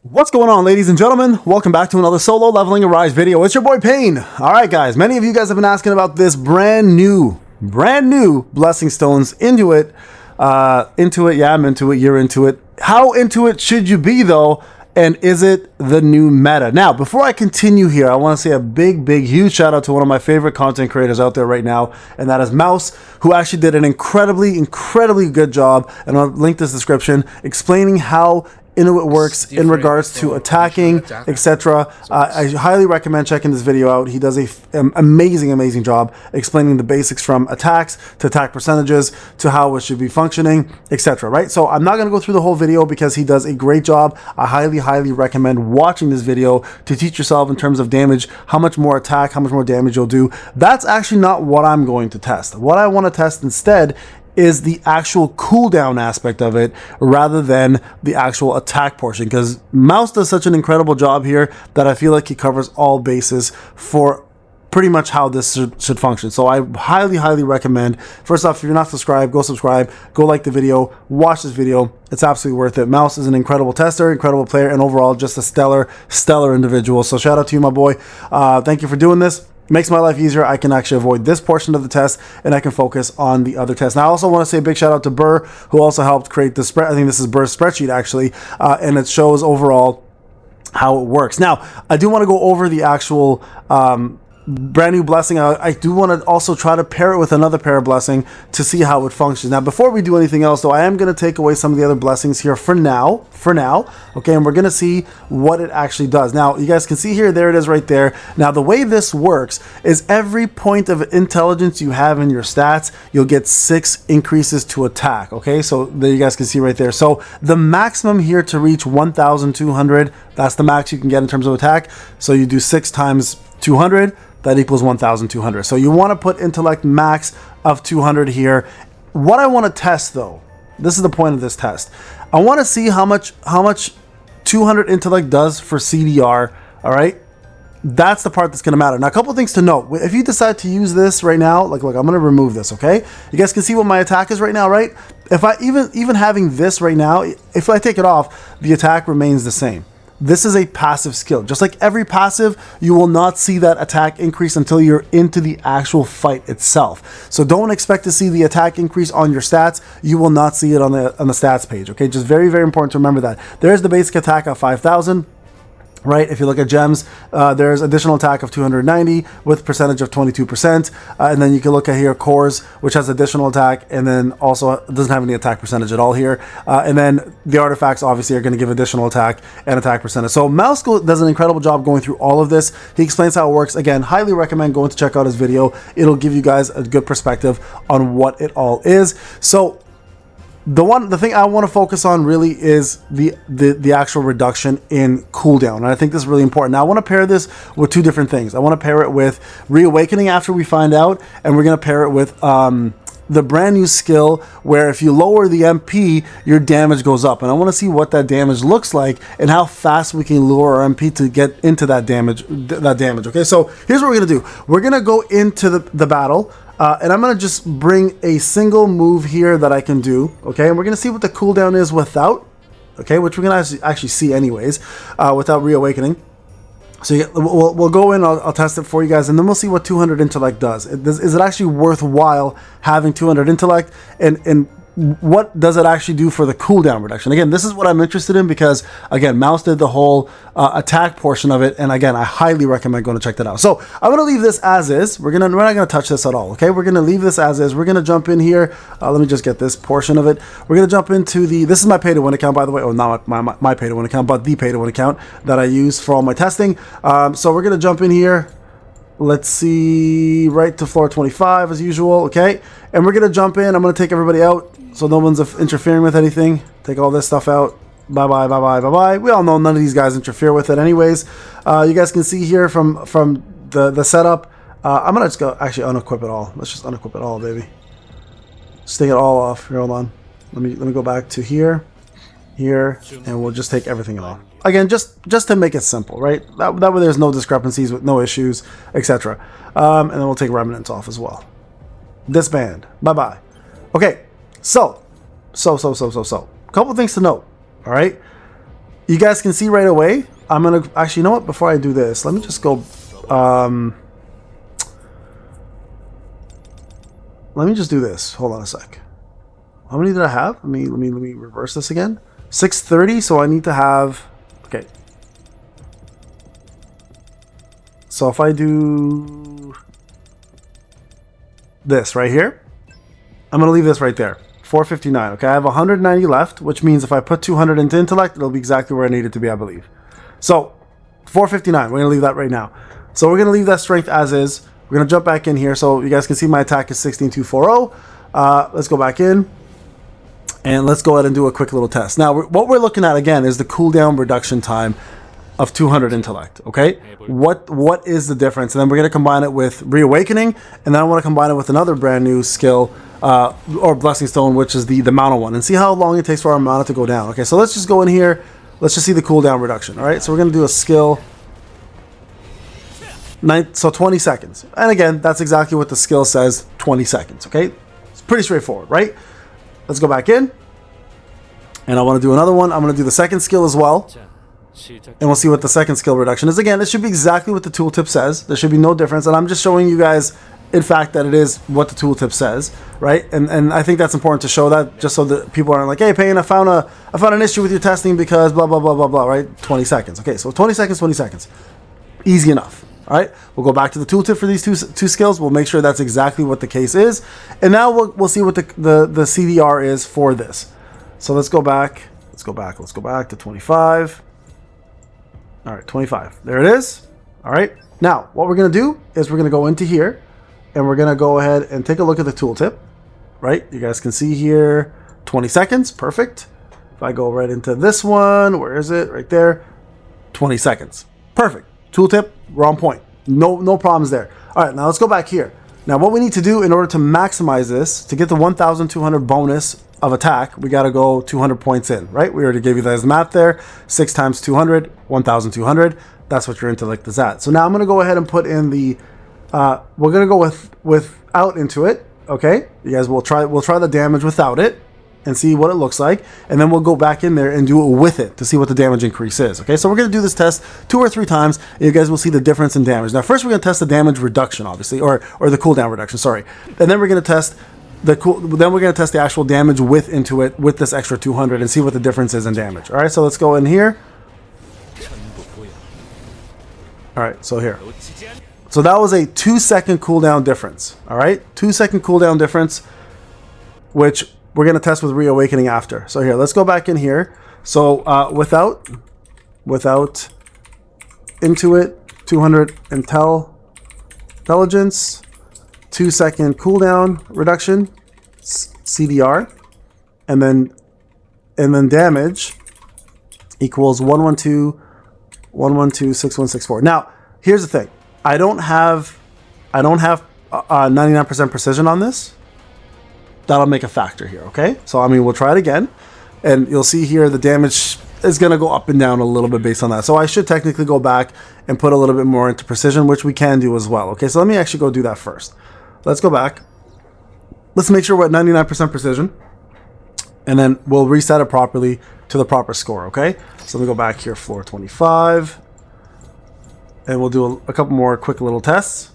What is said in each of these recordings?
What's going on, ladies and gentlemen? Welcome back to another solo leveling Arise video. It's your boy Payne. All right, guys, many of you guys have been asking about this brand new blessing stones. Intuit, yeah, I'm into it, you're into it. How into it should you be though? And is it the new meta? Now, before I continue here, I want to say a big, huge shout out to one of my favorite content creators out there right now, and that is Mouse, who actually did an incredibly good job, and I'll link this description, explaining how Intuit works in regards to attacking, etc. I highly recommend checking this video out. He does an amazing job explaining the basics from attacks to attack percentages to how it should be functioning, etc. Right? So I'm not going to go through the whole video because he does a great job. I highly recommend watching this video to teach yourself in terms of damage, how much more attack, how much more damage you'll do. That's actually not what I'm going to test. What I want to test instead is the actual cooldown aspect of it rather than the actual attack portion, because Mouse does such an incredible job here that I feel like he covers all bases for pretty much how this should function. So I highly recommend, first off, if you're not subscribed, go subscribe, go like the video, watch this video. It's absolutely worth it. Mouse is an incredible tester, incredible player, and overall just a stellar individual. So shout out to you, my boy. Thank you for doing this. Makes my life easier. I can actually avoid this portion of the test and I can focus on the other tests. Now I also want to say a big shout out to Burr, who also helped create the spread. I think this is Burr's spreadsheet actually, and it shows overall how it works. Now I do want to go over the actual brand new blessing. I do want to also try to pair it with another pair of blessing to see how it functions. Now before we do anything else though, I am going to take away some of the other blessings here for now, okay, and we're going to see what it actually does. Now you guys can see here, there it is right there. Now the way this works is every point of intelligence you have in your stats, you'll get 6 increases to attack. Okay, so there you guys can see right there. So the maximum here to reach 1,200, that's the max you can get in terms of attack. So you do 6 times 200, that equals 1,200. So you want to put intellect max of 200 here. What I want to test though, this is the point of this test. I want to see how much 200 intellect does for CDR. All right, that's the part that's going to matter. Now a couple things to note. If you decide to use this right now, like look, I'm going to remove this. Okay, you guys can see what my attack is right now, right? If I even having this right now, if I take it off, the attack remains the same. This is a passive skill. Just like every passive, you will not see that attack increase until you're into the actual fight itself. So don't expect to see the attack increase on your stats. You will not see it on the stats page. Okay, just very important to remember that. There's the basic attack of 5,000. Right, if you look at gems, there's additional attack of 290 with percentage of 22%, and then you can look at here cores, which has additional attack, and then also doesn't have any attack percentage at all here. And then the artifacts obviously are going to give additional attack and attack percentage. So Mouse does an incredible job going through all of this. He explains how it works. Again, highly recommend going to check out his video. It'll give you guys a good perspective on what it all is. So the thing I want to focus on really is the actual reduction in cooldown, and I think this is really important. Now I want to pair this with 2 different things. I want to pair it with Reawakening after we find out, and we're going to pair it with the brand new skill where if you lower the MP, your damage goes up, and I want to see what that damage looks like and how fast we can lower our MP to get into that damage. Okay, so here's what we're going to do. We're going to go into the battle. And I'm going to just bring a single move here that I can do, okay? And we're going to see what the cooldown is without, okay? Which we're going to actually see anyways, without Reawakening. So we'll go in, I'll test it for you guys, and then we'll see what 200 intellect does. Is it actually worthwhile having 200 intellect? And what does it actually do for the cooldown reduction? Again, this is what I'm interested in because, again, Mouse did the whole attack portion of it, and again, I highly recommend going to check that out. So I'm going to leave this as is. We're not going to touch this at all, okay? We're going to leave this as is. We're going to jump in here. Let me just get this portion of it. We're going to jump into this is my pay-to-win account, by the way. Oh, not my pay-to-win account, but the pay-to-win account that I use for all my testing. So we're going to jump in here. Let's see, right to floor 25 as usual, okay? And we're going to jump in. I'm going to take everybody out so no one's interfering with anything. Take all this stuff out. Bye-bye. We all know none of these guys interfere with it anyways. You guys can see here from the setup. I'm going to just go actually unequip it all. Let's just unequip it all, baby. Just take it all off. Here, hold on. Let me go back to here, and we'll just take everything off. Again, just to make it simple, right? That way there's no discrepancies with no issues, etc. And then we'll take remnants off as well. Disband. Bye-bye. Okay, so. Couple things to note, all right? you guys can see right away. I'm gonna actually, you know what? Before I do this, let me just go. Let me just do this. Hold on a sec. How many did I have? Let me reverse this again. 630. So I need to have. Okay. So if I do this right here, I'm gonna leave this right there. 459. Okay, I have 190 left, which means if I put 200 into intellect, it'll be exactly where I need it to be, I believe. So 459. We're gonna leave that right now. So we're gonna leave that strength as is. We're gonna jump back in here, so you guys can see my attack is 16240. Let's go back in, and let's go ahead and do a quick little test. Now, what we're looking at again is the cooldown reduction time of 200 intellect. Okay, what is the difference? And then we're gonna combine it with Reawakening, and then I want to combine it with another brand new skill or blessing stone, which is the mana one, and see how long it takes for our mana to go down. Okay, so let's just go in here. Let's just see the cooldown reduction. All right, so we're gonna do a skill. So 20 seconds. And again, that's exactly what the skill says, 20 seconds, okay? It's pretty straightforward, right? Let's go back in. And I want to do another one. I'm going to do the second skill as well. And we'll see what the second skill reduction is. Again, it should be exactly what the tooltip says. There should be no difference. And I'm just showing you guys, in fact, that it is what the tooltip says, right? And I think that's important to show that, just so that people aren't like, hey, Payne, I found an issue with your testing because blah, blah, blah, blah, blah, right? 20 seconds. Okay, so 20 seconds, 20 seconds. Easy enough. All right, we'll go back to the tooltip for these two skills. We'll make sure that's exactly what the case is. And now we'll see what the CDR is for this. So let's go back. Let's go back to 25. All right, 25. There it is. All right. Now, what we're going to do is we're going to go into here, and we're going to go ahead and take a look at the tooltip. Right? You guys can see here, 20 seconds. Perfect. If I go right into this one, where is it? Right there. 20 seconds. Perfect. Tooltip, we're on point. No problems there. All right, now let's go back here. Now what we need to do in order to maximize this, to get the 1,200 bonus of attack, we got to go 200 points in, right? We already gave you guys the math there. 6 times 200, 1,200. That's what your intellect is at. So now I'm going to go ahead and put in the, we're going to go without Intuit, okay? You guys we'll try the damage without it and see what it looks like, and then we'll go back in there and do it with it to see what the damage increase is. Okay, so we're going to do this test 2 or 3 times, and you guys will see the difference in damage. Now first we're going to test the damage reduction, obviously, or the cooldown reduction, sorry, and then we're going to test the actual damage with Intuit with this extra 200 and see what the difference is in damage. All right, so let's go in here. All right, so here, so that was a 2-second cooldown difference. All right, 2-second cooldown difference, which we're going to test with Reawakening after. So here, let's go back in here. So without Intuit, 200 intelligence, 2-second cooldown reduction, CDR, and then damage equals 112,112,6164. Now, here's the thing. I don't have 99% precision on this. That'll make a factor here, okay? So, I mean, we'll try it again, and you'll see here the damage is going to go up and down a little bit based on that. So I should technically go back and put a little bit more into precision, which we can do as well, okay? So let me actually go do that first. Let's go back. Let's make sure we're at 99% precision, and then we'll reset it properly to the proper score, okay? So let me go back here, floor 25, and we'll do a couple more quick little tests.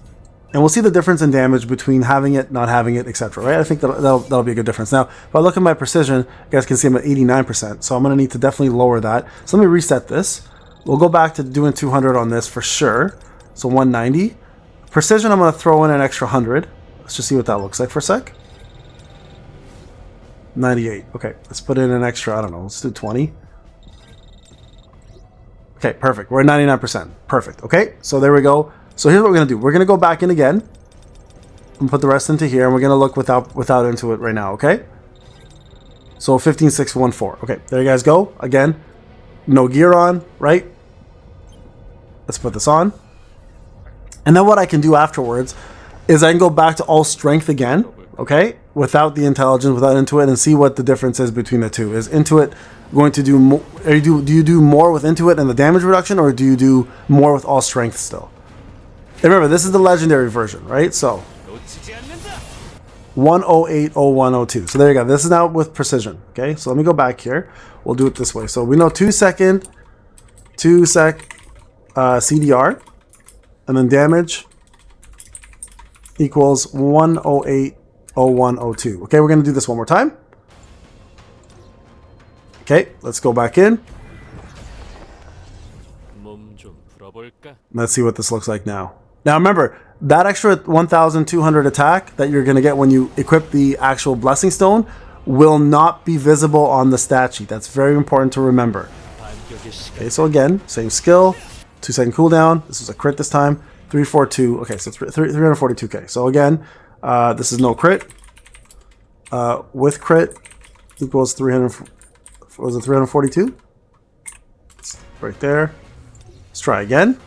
And we'll see the difference in damage between having it, not having it, etc. Right? I think that'll be a good difference. Now, if I look at my precision, you guys can see I'm at 89%. So I'm going to need to definitely lower that. So let me reset this. We'll go back to doing 200 on this for sure. So 190. Precision, I'm going to throw in an extra 100. Let's just see what that looks like for a sec. 98. Okay, let's put in an extra, I don't know, let's do 20. Okay, perfect. We're at 99%. Perfect. Okay, so there we go. So here's what we're going to do. We're going to go back in again and put the rest into here, and we're going to look without Intuit right now, okay? So 15,614. Okay, there you guys go. Again, no gear on, right? Let's put this on. And then what I can do afterwards is I can go back to all strength again, okay? Without the intelligence, without Intuit, and see what the difference is between the two. Is Intuit going to do more? Do you do more with Intuit and the damage reduction, or do you do more with all strength still? And remember, this is the legendary version, right? So 1080102. So there you go. This is now with precision. Okay, so let me go back here. We'll do it this way. So we know 2-second 2 sec CDR, and then damage equals 108.0102. Okay, we're going to do this one more time. Okay, let's go back in. Let's see what this looks like now. Now remember, that extra 1,200 attack that you're going to get when you equip the actual Blessing Stone will not be visible on the stat sheet. That's very important to remember. Okay, so again, same skill, 2-second cooldown. This is a crit this time. 342. Okay, so 342k. So again, this is no crit. With crit equals 300. Was it 342? Right there. Let's try again.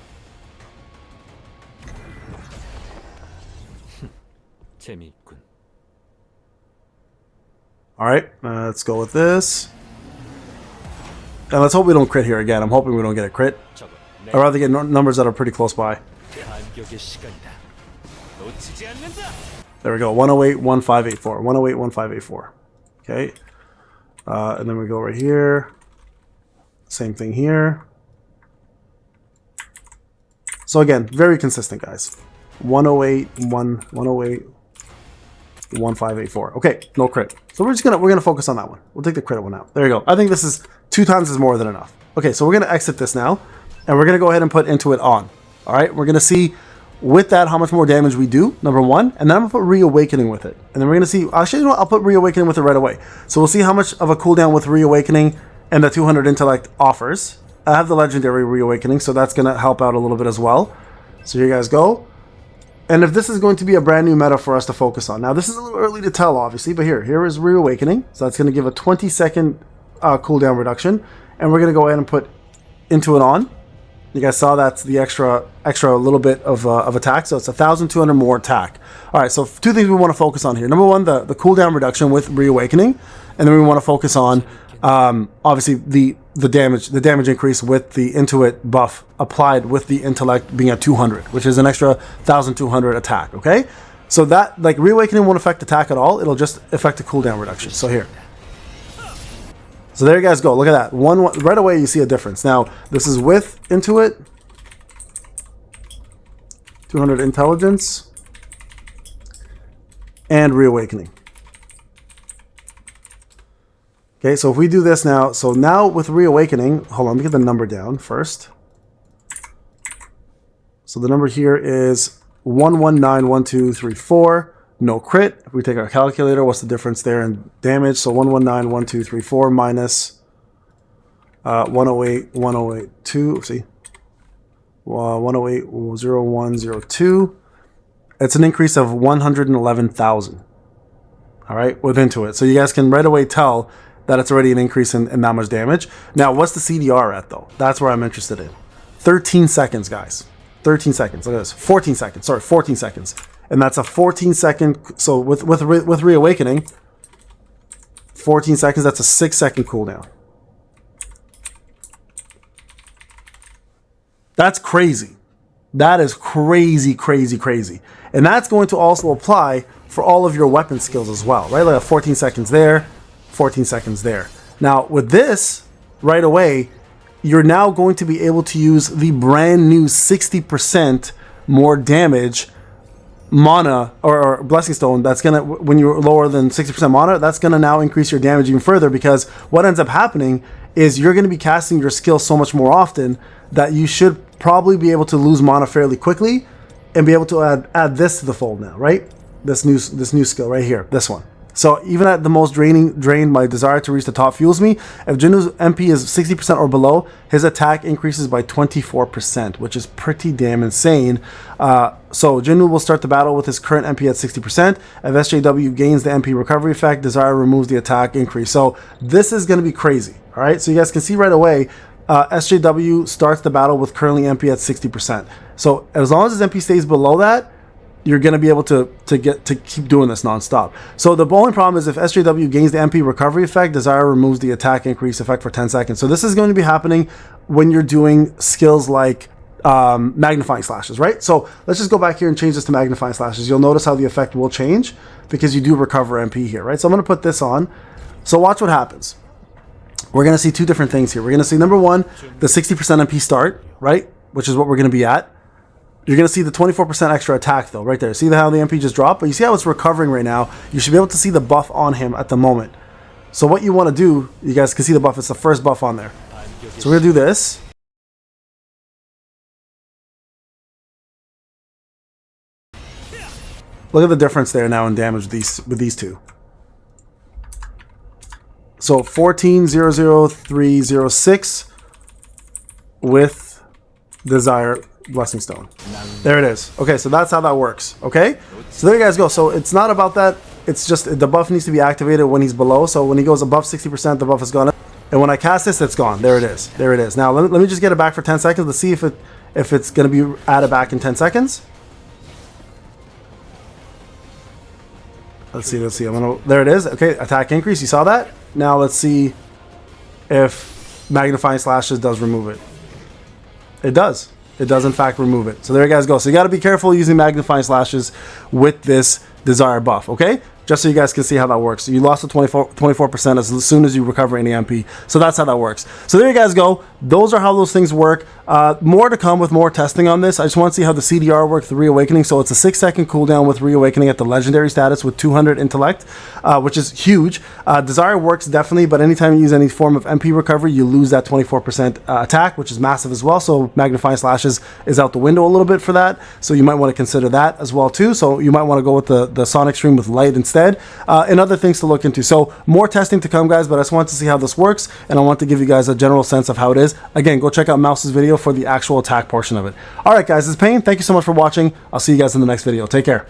All right, let's go with this. And let's hope we don't crit here again. I'm hoping we don't get a crit. I'd rather get numbers that are pretty close by. There we go. 108.1584. 108.1584. Okay. And then we go right here. Same thing here. So again, very consistent, guys. 108.1584. Okay, no crit. So we're gonna focus on that one. We'll take the crit one out. There you go. I think this is 2 times is more than enough. Okay, so we're gonna exit this now, and we're gonna go ahead and put Intuit on. All right, we're gonna see with that how much more damage we do, number one, and then I'm gonna put Reawakening with it, and then we're gonna see. Actually, you know what? I'll put Reawakening with it right away. So we'll see how much of a cooldown with Reawakening and the 200 intellect offers. I have the legendary Reawakening, so that's gonna help out a little bit as well. So here you guys go. And if this is going to be a brand new meta for us to focus on. Now, this is a little early to tell, obviously, but here is Reawakening. So that's going to give a 20-second cooldown reduction. And we're going to go ahead and put Intuit on. You guys saw that's the extra little bit of attack. So it's 1,200 more attack. All right, so 2 things we want to focus on here. Number one, the cooldown reduction with Reawakening. And then we want to focus on, obviously, the damage increase with the Intuit buff applied with the intellect being at 200, which is an extra 1,200 attack. Okay, so that, like, Reawakening won't affect attack at all. It'll just affect the cooldown reduction. So here, so there you guys go. Look at that. One right away, you see a difference. Now this is with Intuit, 200 intelligence, and Reawakening. Okay, so if we do this now, so now with Reawakening, hold on, let me get the number down first. So the number here is 1191234, no crit. If we take our calculator, what's the difference there in damage? So 1191234 minus 108.1082, see, 108.0102. It's an increase of 111,000. All right, with Intuit. So you guys can right away tell that it's already an increase in that much damage. Now, what's the CDR at, though? That's where I'm interested in. 13 seconds, guys. 13 seconds. Look at this. 14 seconds. Sorry, 14 seconds. And that's a 14-second... So with Reawakening, 14 seconds, that's a 6-second cooldown. That's crazy. That is crazy, crazy, crazy. And that's going to also apply for all of your weapon skills as well, right? Like 14 seconds there, 14 seconds there. Now with this, right away, you're now going to be able to use the brand new 60% more damage mana or blessing stone. That's gonna, when you're lower than 60% mana, that's gonna now increase your damage even further, because what ends up happening is you're gonna be casting your skill so much more often that you should probably be able to lose mana fairly quickly and be able to add this to the fold now, right? This new skill right here, this one. So even at the most drained, my desire to reach the top fuels me. If Jinwoo's MP is 60% or below, his attack increases by 24%, which is pretty damn insane. So Jinwoo will start the battle with his current MP at 60%. If SJW gains the MP recovery effect, desire removes the attack increase. So this is going to be crazy. All right, so you guys can see right away, SJW starts the battle with currently MP at 60%. So as long as his MP stays below that, you're going to be able to keep doing this nonstop. So the only problem is if SJW gains the MP recovery effect, desire removes the attack increase effect for 10 seconds. So this is going to be happening when you're doing skills like magnifying slashes, right? So let's just go back here and change this to magnifying slashes. You'll notice how the effect will change because you do recover MP here, right? So I'm going to put this on. So watch what happens. we're going to see two different things here. We're going to see, number one, the 60% MP start, right? Which is what we're going to be at. You're going to see the 24% extra attack, though, right there. See how the MP just dropped? But you see how it's recovering right now? You should be able to see the buff on him at the moment. So what you want to do, you guys can see the buff. It's the first buff on there. So we're going to do this. Look at the difference there now in damage with these two. So 14,00306 with Desire Blessing Stone. There it is. Okay, so that's how that works. Okay, so there you guys go. So it's not about that. It's just the buff needs to be activated when he's below. So when he goes above 60%, the buff is gone. And when I cast this, it's gone. There it is. There it is. Now let me just get it back for 10 seconds. Let's see if it's going to be added back in 10 seconds. Let's see. There it is. Okay, attack increase. You saw that? Now let's see if Magnifying Slashes does remove it. It does. It does in fact remove it. So there you guys go. So you got to be careful using Magnifying Slashes with this Desire buff, okay? Just so you guys can see how that works. So you lost the 24% as soon as you recover any MP. So that's how that works. So there you guys go. Those are how those things work. More to come with more testing on this. I just want to see how the CDR works, the Reawakening. So it's a 6-second cooldown with Reawakening at the legendary status with 200 intellect, which is huge. Desire works definitely, but anytime you use any form of MP recovery, you lose that 24% attack, which is massive as well. So Magnifying Slashes is out the window a little bit for that. So you might want to consider that as well too. So you might want to go with the Sonic Stream with Light instead. And other things to look into. So more testing to come, guys, but I just want to see how this works, and I want to give you guys a general sense of how it is. Again, go check out Mouse's video for the actual attack portion of it. All right, guys, this is Payne. Thank you so much for watching. I'll see you guys in the next video. Take care.